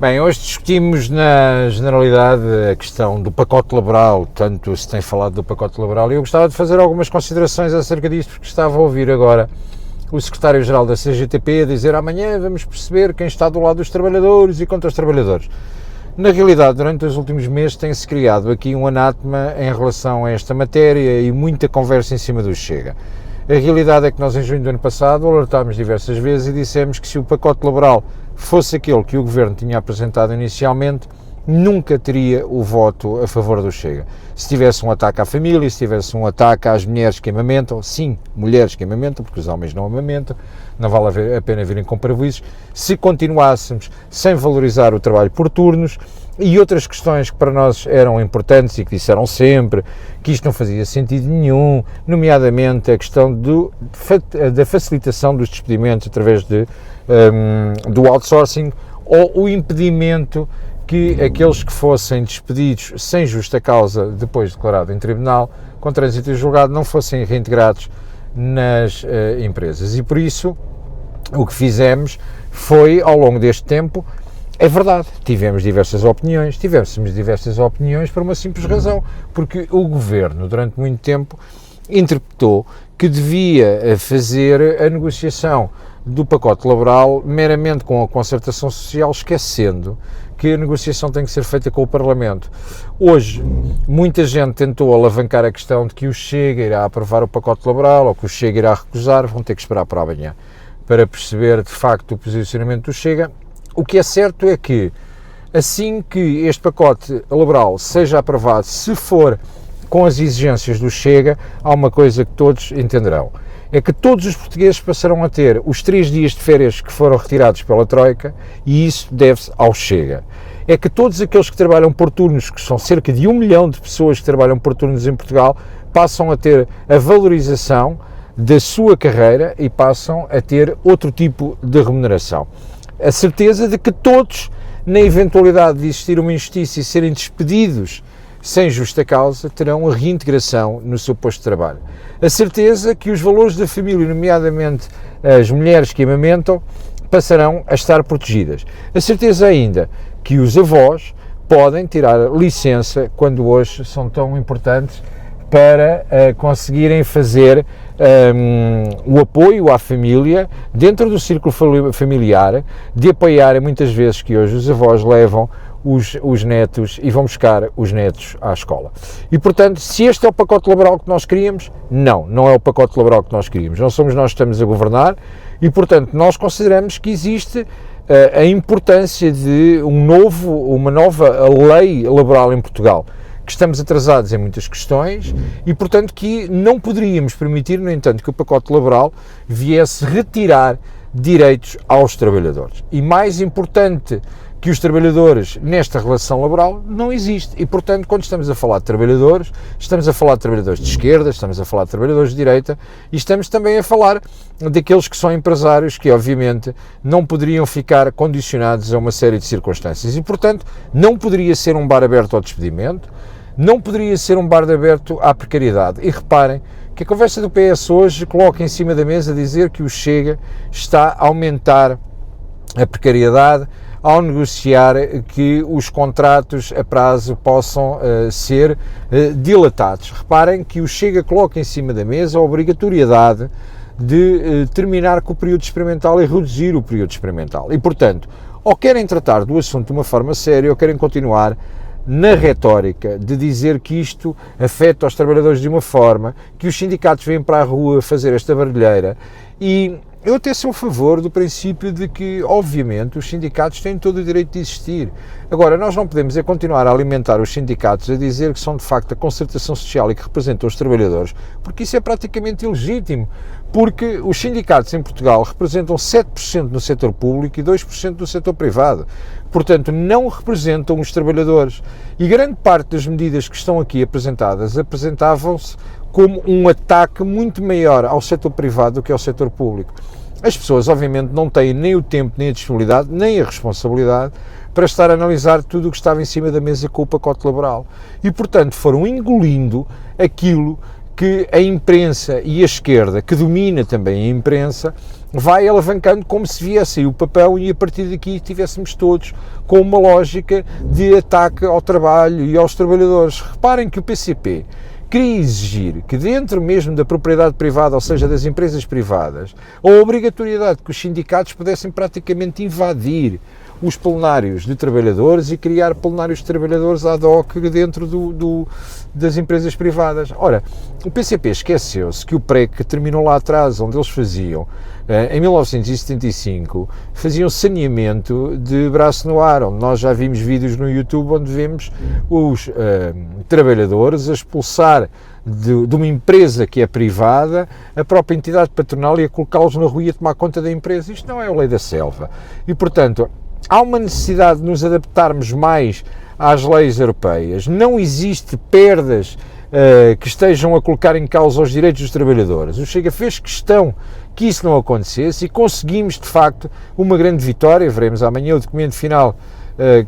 Bem, hoje discutimos na generalidade a questão do pacote laboral, tanto se tem falado do pacote laboral, e eu gostava de fazer algumas considerações acerca disto, porque estava a ouvir agora o secretário-geral da CGTP a dizer amanhã vamos perceber quem está do lado dos trabalhadores e contra os trabalhadores. Na realidade, durante os últimos meses tem-se criado aqui um anátema em relação a esta matéria e muita conversa em cima do Chega. A realidade é que nós em junho do ano passado alertámos diversas vezes e dissemos que se o pacote laboral fosse aquele que o Governo tinha apresentado inicialmente, nunca teria o voto a favor do Chega. Se tivesse um ataque à família, se tivesse um ataque às mulheres que amamentam, sim, mulheres que amamentam, porque os homens não amamentam, não vale a pena virem com parvoízes, se continuássemos sem valorizar o trabalho por turnos e outras questões que para nós eram importantes e que disseram sempre que isto não fazia sentido nenhum, nomeadamente a questão da facilitação dos despedimentos através do outsourcing ou o impedimento que aqueles que fossem despedidos sem justa causa, depois declarado em tribunal, com trânsito em julgado, não fossem reintegrados nas empresas. E por isso, o que fizemos foi, ao longo deste tempo, é verdade, tivemos diversas opiniões por uma simples razão, porque o Governo, durante muito tempo, interpretou que devia fazer a negociação do pacote laboral meramente com a concertação social, esquecendo que a negociação tem que ser feita com o Parlamento. Hoje, muita gente tentou alavancar a questão de que o Chega irá aprovar o pacote laboral ou que o Chega irá recusar, vão ter que esperar para amanhã para perceber de facto o posicionamento do Chega. O que é certo é que, assim que este pacote laboral seja aprovado, se for com as exigências do Chega, há uma coisa que todos entenderão. É que todos os portugueses passarão a ter os 3 dias de férias que foram retirados pela Troika e isso deve-se ao Chega. É que todos aqueles que trabalham por turnos, que são cerca de 1 milhão de pessoas que trabalham por turnos em Portugal, passam a ter a valorização da sua carreira e passam a ter outro tipo de remuneração. A certeza de que todos, na eventualidade de existir uma injustiça e serem despedidos sem justa causa, terão a reintegração no seu posto de trabalho. A certeza que os valores da família, nomeadamente as mulheres que amamentam, passarão a estar protegidas. A certeza ainda que os avós podem tirar licença quando hoje são tão importantes para conseguirem fazer o apoio à família dentro do círculo familiar, de apoiarem muitas vezes que hoje os avós levam os netos e vão buscar os netos à escola. E, portanto, se este é o pacote laboral que nós queríamos, não é o pacote laboral que nós queríamos. Não somos nós que estamos a governar e, portanto, nós consideramos que existe a importância de uma nova lei laboral em Portugal, que estamos atrasados em muitas questões e, portanto, que não poderíamos permitir, no entanto, que o pacote laboral viesse retirar direitos aos trabalhadores. E mais importante que os trabalhadores nesta relação laboral não existe. E, portanto, quando estamos a falar de trabalhadores, estamos a falar de trabalhadores de esquerda, estamos a falar de trabalhadores de direita e estamos também a falar daqueles que são empresários que, obviamente, não poderiam ficar condicionados a uma série de circunstâncias. E, portanto, não poderia ser um bar aberto ao despedimento, não poderia ser um bar aberto à precariedade. E reparem que a conversa do PS hoje coloca em cima da mesa dizer que o Chega está a aumentar a precariedade ao negociar que os contratos a prazo possam ser dilatados. Reparem que o Chega coloca em cima da mesa a obrigatoriedade de terminar com o período experimental e reduzir o período experimental. E, portanto, ou querem tratar do assunto de uma forma séria ou querem continuar na retórica de dizer que isto afeta os trabalhadores de uma forma, que os sindicatos vêm para a rua fazer esta barulheira. E eu até sou a favor do princípio de que, obviamente, os sindicatos têm todo o direito de existir. Agora, nós não podemos continuar a alimentar os sindicatos a dizer que são, de facto, a concertação social e que representam os trabalhadores, porque isso é praticamente ilegítimo, porque os sindicatos em Portugal representam 7% no setor público e 2% no setor privado. Portanto, não representam os trabalhadores. E grande parte das medidas que estão aqui apresentadas apresentavam-se como um ataque muito maior ao setor privado do que ao setor público. As pessoas, obviamente, não têm nem o tempo, nem a disponibilidade, nem a responsabilidade para estar a analisar tudo o que estava em cima da mesa com o pacote laboral. E, portanto, foram engolindo aquilo que a imprensa e a esquerda, que domina também a imprensa, vai alavancando como se viesse aí o papel e a partir daqui estivéssemos todos com uma lógica de ataque ao trabalho e aos trabalhadores. Reparem que o PCP queria exigir que dentro mesmo da propriedade privada, ou seja, das empresas privadas, a obrigatoriedade que os sindicatos pudessem praticamente invadir os plenários de trabalhadores e criar plenários de trabalhadores ad hoc dentro das empresas privadas. Ora, o PCP esqueceu-se que o PREC terminou lá atrás, onde eles faziam, em 1975, faziam saneamento de braço no ar, onde nós já vimos vídeos no YouTube onde vemos os trabalhadores a expulsar de uma empresa que é privada, a própria entidade patronal e a colocá-los na rua e a tomar conta da empresa. Isto não é a lei da selva. E, portanto, há uma necessidade de nos adaptarmos mais às leis europeias. Não existe perdas que estejam a colocar em causa os direitos dos trabalhadores. O Chega fez questão que isso não acontecesse e conseguimos, de facto, uma grande vitória. Veremos amanhã o documento final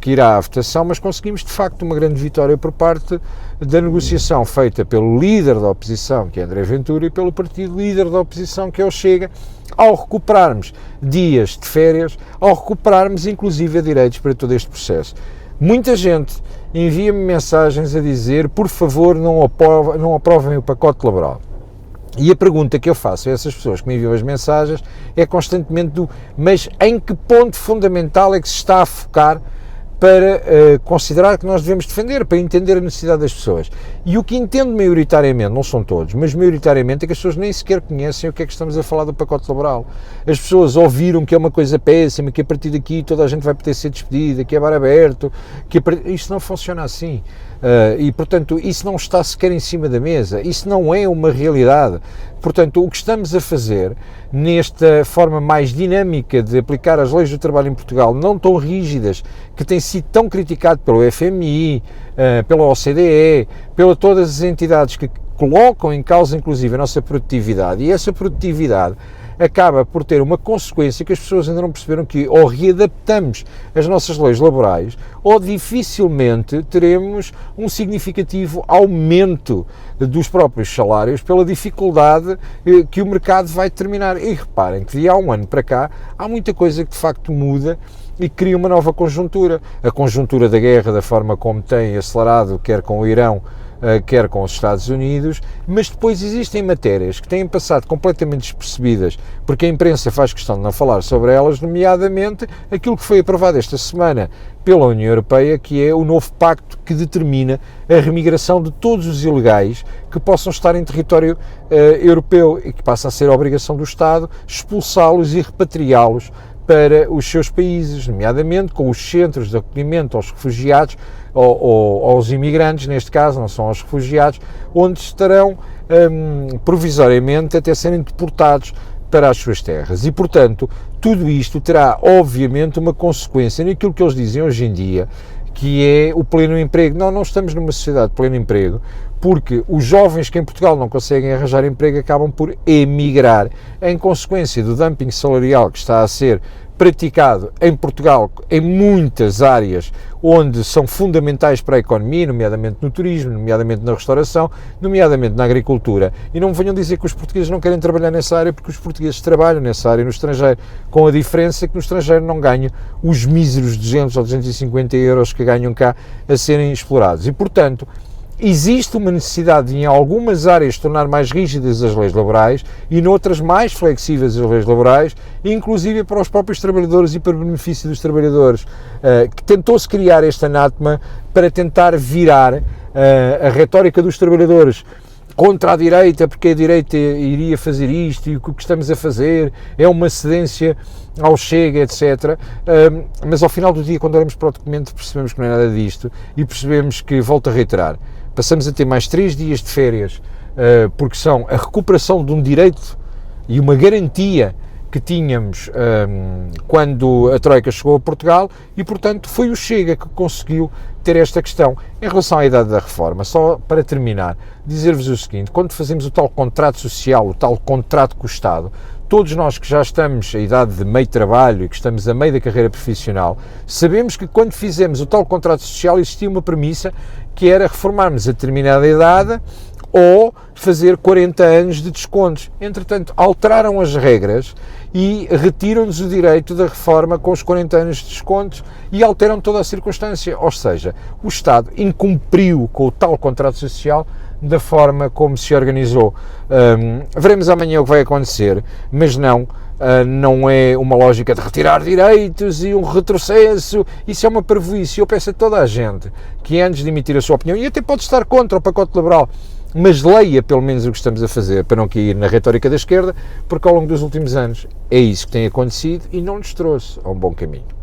que irá à votação, mas conseguimos, de facto, uma grande vitória por parte da negociação feita pelo líder da oposição, que é André Ventura, e pelo partido líder da oposição, que é o Chega, ao recuperarmos dias de férias, ao recuperarmos, inclusive, direitos para todo este processo. Muita gente envia-me mensagens a dizer, por favor, não aprovem o pacote laboral. E a pergunta que eu faço a essas pessoas que me enviam as mensagens é constantemente mas em que ponto fundamental é que se está a focar para considerar que nós devemos defender, para entender a necessidade das pessoas. E o que entendo maioritariamente, não são todos, mas maioritariamente é que as pessoas nem sequer conhecem o que é que estamos a falar do pacote laboral. As pessoas ouviram que é uma coisa péssima, que a partir daqui toda a gente vai poder ser despedida, que é bar aberto, isto não funciona assim. E, portanto, isso não está sequer em cima da mesa, isso não é uma realidade. Portanto, o que estamos a fazer nesta forma mais dinâmica de aplicar as leis do trabalho em Portugal, não tão rígidas, que tem sido tão criticado pelo FMI, pela OCDE, pela todas as entidades que colocam em causa, inclusive, a nossa produtividade, e essa produtividade acaba por ter uma consequência que as pessoas ainda não perceberam, que ou readaptamos as nossas leis laborais ou dificilmente teremos um significativo aumento dos próprios salários pela dificuldade que o mercado vai determinar. E reparem que de há um ano para cá há muita coisa que de facto muda e cria uma nova conjuntura. A conjuntura da guerra, da forma como tem acelerado, quer com o Irão, quer com os Estados Unidos, mas depois existem matérias que têm passado completamente despercebidas, porque a imprensa faz questão de não falar sobre elas, nomeadamente aquilo que foi aprovado esta semana pela União Europeia, que é o novo pacto que determina a remigração de todos os ilegais que possam estar em território europeu e que passa a ser a obrigação do Estado expulsá-los e repatriá-los para os seus países, nomeadamente com os centros de acolhimento aos refugiados, ou aos imigrantes, neste caso, não são aos refugiados, onde estarão provisoriamente até serem deportados para as suas terras. E, portanto, tudo isto terá, obviamente, uma consequência naquilo que eles dizem hoje em dia, que é o pleno emprego. Não estamos numa sociedade de pleno emprego, porque os jovens que em Portugal não conseguem arranjar emprego acabam por emigrar, em consequência do dumping salarial que está a ser praticado em Portugal em muitas áreas onde são fundamentais para a economia, nomeadamente no turismo, nomeadamente na restauração, nomeadamente na agricultura. E não me venham dizer que os portugueses não querem trabalhar nessa área, porque os portugueses trabalham nessa área no estrangeiro, com a diferença que no estrangeiro não ganham os míseros 200 ou 250 euros que ganham cá a serem explorados. E, portanto, existe uma necessidade de, em algumas áreas, tornar mais rígidas as leis laborais e noutras mais flexíveis as leis laborais, inclusive para os próprios trabalhadores e para o benefício dos trabalhadores. Que tentou-se criar este anátema para tentar virar a retórica dos trabalhadores contra a direita, porque a direita iria fazer isto e o que estamos a fazer é uma cedência ao Chega, etc. Mas ao final do dia, quando olhamos para o documento, percebemos que não é nada disto e percebemos que, volto a reiterar, passamos a ter mais 3 dias de férias, porque são a recuperação de um direito e uma garantia que tínhamos quando a Troika chegou a Portugal e, portanto, foi o Chega que conseguiu ter esta questão. Em relação à idade da reforma, só para terminar, dizer-vos o seguinte: quando fazemos o tal contrato social, o tal contrato com o Estado, todos nós que já estamos a idade de meio trabalho e que estamos a meio da carreira profissional, sabemos que quando fizemos o tal contrato social existia uma premissa que era reformarmos a determinada idade ou fazer 40 anos de descontos. Entretanto, alteraram as regras e retiram-nos o direito da reforma com os 40 anos de descontos e alteram toda a circunstância. Ou seja, o Estado incumpriu com o tal contrato social da forma como se organizou. Veremos amanhã o que vai acontecer, mas não é uma lógica de retirar direitos e um retrocesso. Isso é uma parvoíce. Eu peço a toda a gente que antes de emitir a sua opinião, e até pode estar contra o pacote laboral, mas leia pelo menos o que estamos a fazer para não cair na retórica da esquerda, porque ao longo dos últimos anos é isso que tem acontecido e não nos trouxe a um bom caminho.